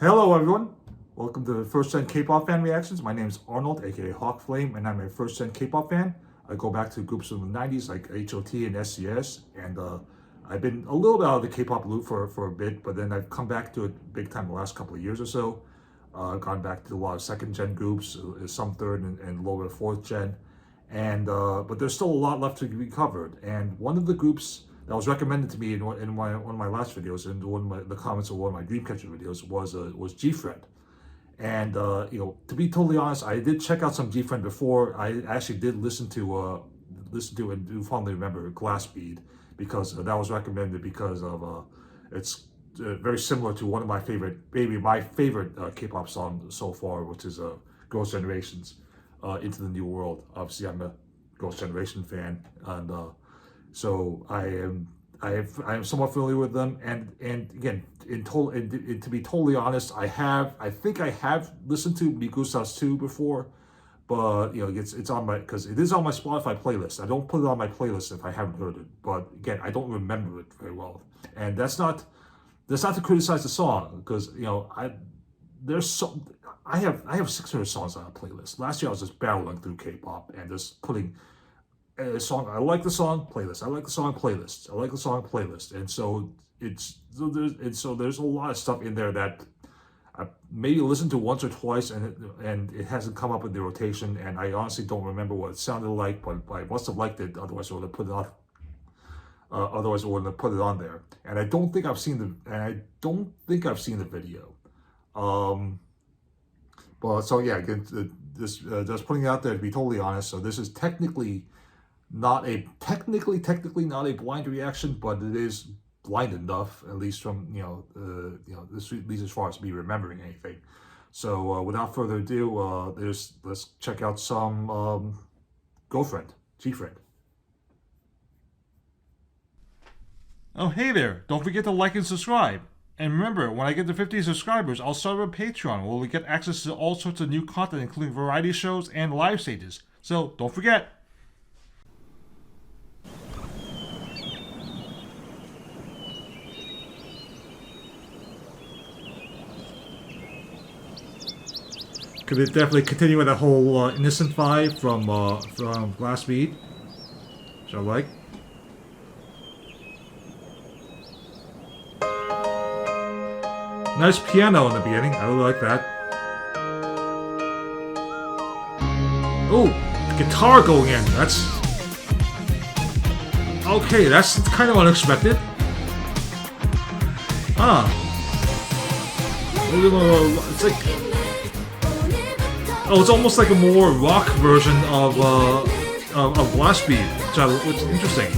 Hello everyone, welcome to First Gen K-pop fan reactions. My name is Arnold, aka Hawk Flame, and I'm a First Gen K-pop fan. I go back to groups from the 90s like HOT and SCS, and I've been a little bit out of the K-pop loop for a bit, but then I've come back to it big time the last couple of years or so. I've gone back to a lot of second gen groups, some third and lower fourth gen, and but there's still a lot left to be covered. And one of the groups that was recommended to me in one of my last videos, and the comments of one of my Dreamcatcher videos was Gfriend. And to be totally honest, I did check out some Gfriend before. I actually did listen to and do fondly remember Glass Bead because that was recommended because of it's very similar to one of my favorite, maybe my favorite K-pop song so far, which is Girls' Generations, Into the New World. Obviously, I'm a Girls' Generation fan, and so I am somewhat familiar with them, and again, to be totally honest, I think I have listened to Gustas Tu before, but it's on my, because it is on my Spotify playlist. I don't put it on my playlist if I haven't heard it, but again, I don't remember it very well, and that's not to criticize the song, because I have 600 songs on a playlist. Last year I was just barreling through K-pop and just putting a song. I like the song playlist. I like the song playlist. I like the song playlist. And so there's a lot of stuff in there that I maybe listened to once or twice, and it hasn't come up in the rotation. And I honestly don't remember what it sounded like, but I must have liked it. Otherwise, I would have put it on. Otherwise, I wouldn't have put it on there. And I don't think I've seen the video. But so yeah, again, just putting it out there to be totally honest. So this is technically not a blind reaction, but it is blind enough, at least from at least as far as me remembering anything. So without further ado, let's check out some Gfriend. Oh, hey there. Don't forget to like and subscribe. And remember, when I get to 50 subscribers, I'll start a Patreon where we get access to all sorts of new content, including variety shows and live stages. So don't forget. Could it definitely continue with that whole innocent vibe from Glass Bead, which I like. Nice piano in the beginning. I really like that. Oh, the guitar going in. That's okay. That's kind of unexpected. It's like, oh, it's almost like a more rock version of Glass Bead, which is interesting.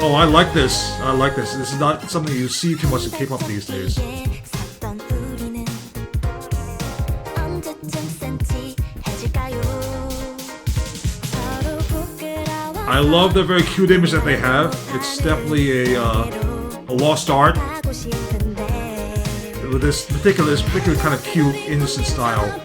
Oh, I like this. I like this. This is not something you see too much in K-pop these days. I love the very cute image that they have. It's definitely a lost art with this particular kind of cute, innocent style.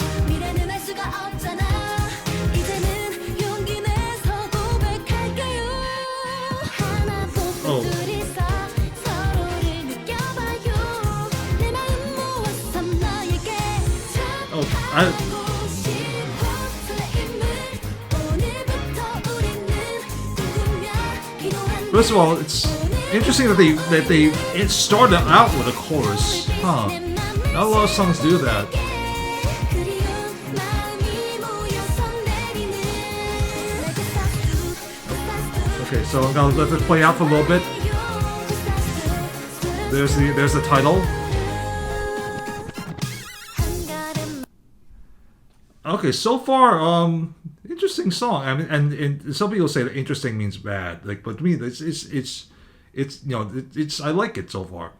First of all, it's interesting that it started out with a chorus. Huh. Not a lot of songs do that. Okay, so I'm gonna let it play out for a little bit. There's the title. Okay, so far, interesting song. I mean, and some people say that interesting means bad. Like, but to me, it's I like it so far.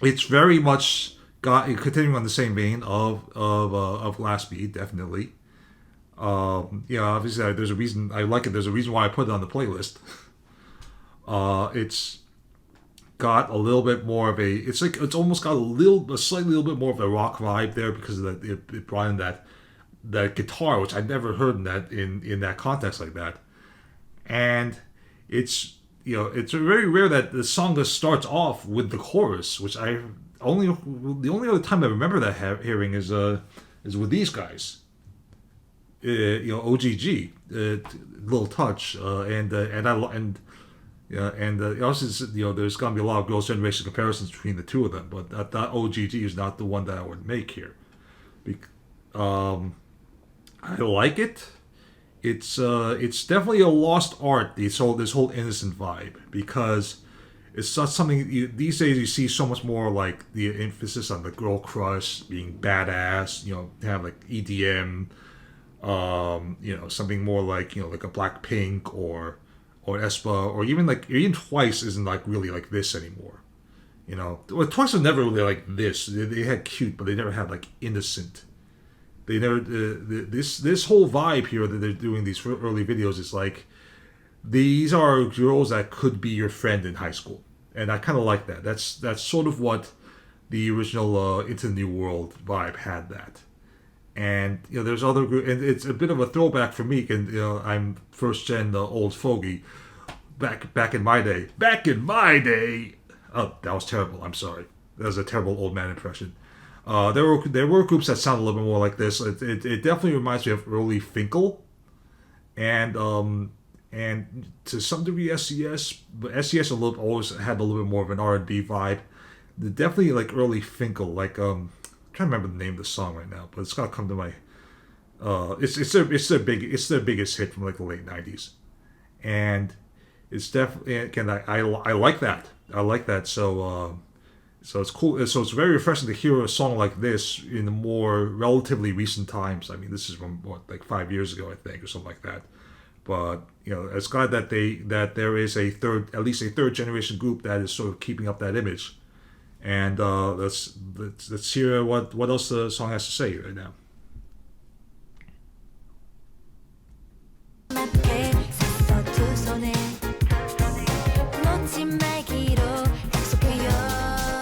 It's very much continuing on the same vein of Glass Bead, definitely. Obviously, there's a reason I like it. There's a reason why I put it on the playlist. It's got a little bit more of a. It's like it's almost got a slightly little bit more of a rock vibe there because of that it brought in that guitar, which I'd never heard in that context like that, and it's it's very rare that the song just starts off with the chorus, which the only other time I remember that hearing is with these guys. OGG, Little Touch, and yeah, and also there's gonna be a lot of Girls' Generation comparisons between the two of them, but that OGG is not the one that I would make here. I like it. It's definitely a lost art. This whole innocent vibe, because it's not something these days you see so much more, like the emphasis on the girl crush being badass. Have like EDM. Something more like like a Blackpink or aespa, or even Twice isn't like really like this anymore. Well, Twice was never really like this. They had cute, but they never had like innocent. They never this whole vibe here that they're doing these early videos is like these are girls that could be your friend in high school, and I kind of like that. That's sort of what the original Into the New World vibe had that. And there's other group, and it's a bit of a throwback for me. And I'm first gen old fogey. Back in my day. Oh, that was terrible. I'm sorry. That was a terrible old man impression. There were groups that sound a little bit more like this. It definitely reminds me of early Finkel, and to some degree SES, but SES always had a little bit more of an R&B vibe. Definitely like early Finkel, like I'm trying to remember the name of the song right now, but it's gotta come to my. It's their biggest hit from like the late '90s, and it's definitely, again, I like that. I like that. So it's cool. So it's very refreshing to hear a song like this in the more relatively recent times. I mean, this is from like 5 years ago, I think, or something like that. But it's glad that there is at least a third generation group that is sort of keeping up that image. And let's hear what else the song has to say right now.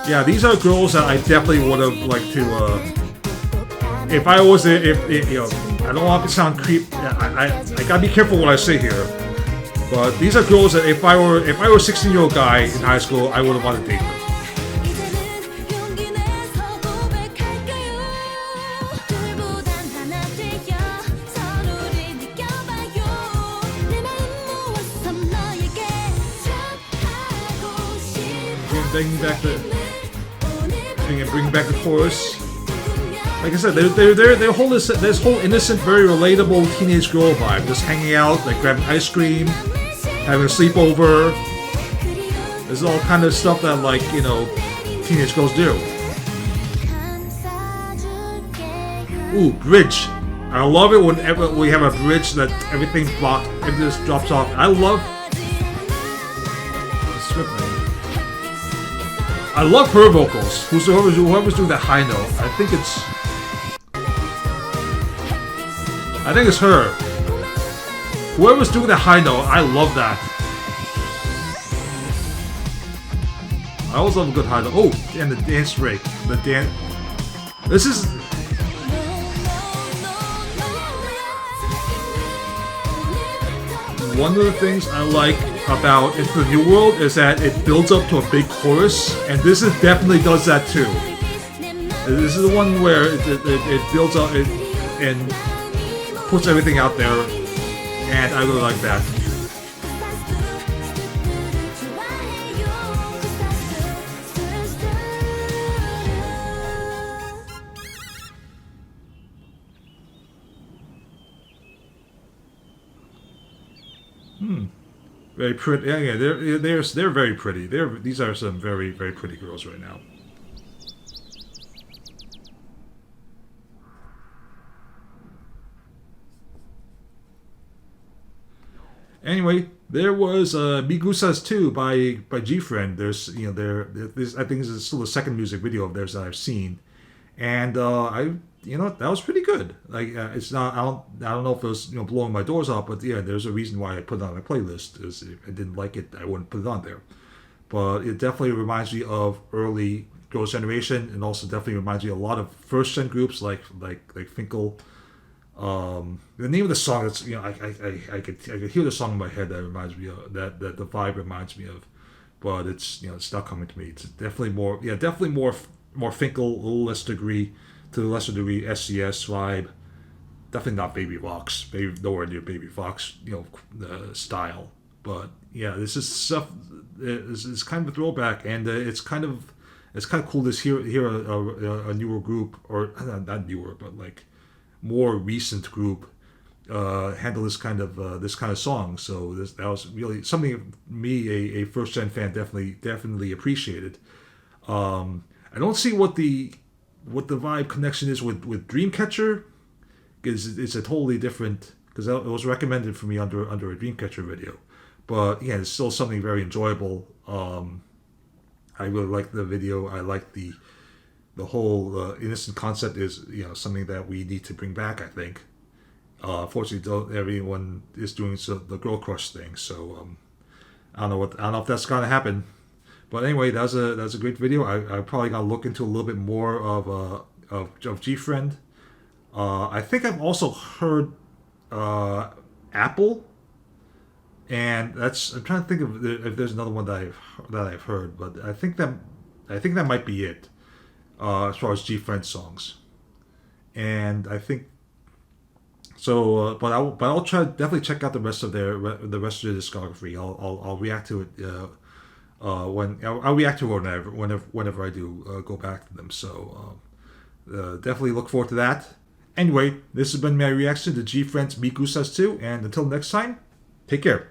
Yeah, these are girls that I definitely would have liked to. If I was I don't want to sound creep. I gotta be careful what I say here. But these are girls that if I were a 16-year-old guy in high school, I would have wanted to date them. Bring back the chorus. Like I said, they hold this whole innocent, very relatable teenage girl vibe. Just hanging out, like grabbing ice cream, having a sleepover. This is all kind of stuff that teenage girls do. Ooh, bridge. I love it whenever we have a bridge that everything just drops off. I love. I love her vocals. Whoever's doing that high note. I think it's her. Whoever's doing that high note, I love that. I always love a good high note. Oh, and the dance break. This is. One of the things I like about Into the New World is that it builds up to a big chorus, and this definitely does that too. This is the one where it builds up and puts everything out there, and I really like that. Very pretty. Yeah. They're very pretty. These are some very, very pretty girls right now. Anyway, there was Gustas Tu by Gfriend. There's I think this is still the second music video of theirs that I've seen, and that was pretty good. Like it's not. I don't know if it was blowing my doors off, but yeah, there's a reason why I put it on my playlist. Is if I didn't like it, I wouldn't put it on there. but it definitely reminds me of early Girls' Generation, and also definitely reminds me a lot of first gen groups like Finkel. The name of the song, it's I could hear the song in my head that reminds me of that the vibe reminds me of, but it's not coming to me. It's definitely more Finkel, a little less degree to a lesser degree SCS vibe. Definitely not Baby Fox, nowhere near Baby Fox, style. But yeah, this is stuff. It's kind of a throwback, and it's kind of cool to hear a newer group, or not newer, but like more recent group handle this kind of song. So that was really something me, a first gen fan, definitely appreciated. I don't see what the vibe connection is with Dreamcatcher, because it's a totally different, because it was recommended for me under a Dreamcatcher video. But yeah, it's still something very enjoyable. I really like the video. I like the whole innocent concept is something that we need to bring back. I think. Fortunately, everyone is doing the girl crush thing. So I don't know if that's gonna happen. But anyway, that's a great video. I probably gotta look into a little bit more of Gfriend. I think I've also heard Apple, and I'm trying to think of if there's another one that I've heard, but I think that might be it as far as Gfriend songs. And I think so, but I'll try to definitely check out the rest of their discography. I'll react to it when I'll react to it whenever I do go back to them. So definitely look forward to that. Anyway, this has been my reaction to Gfriend's Gustas Tu, and until next time, take care.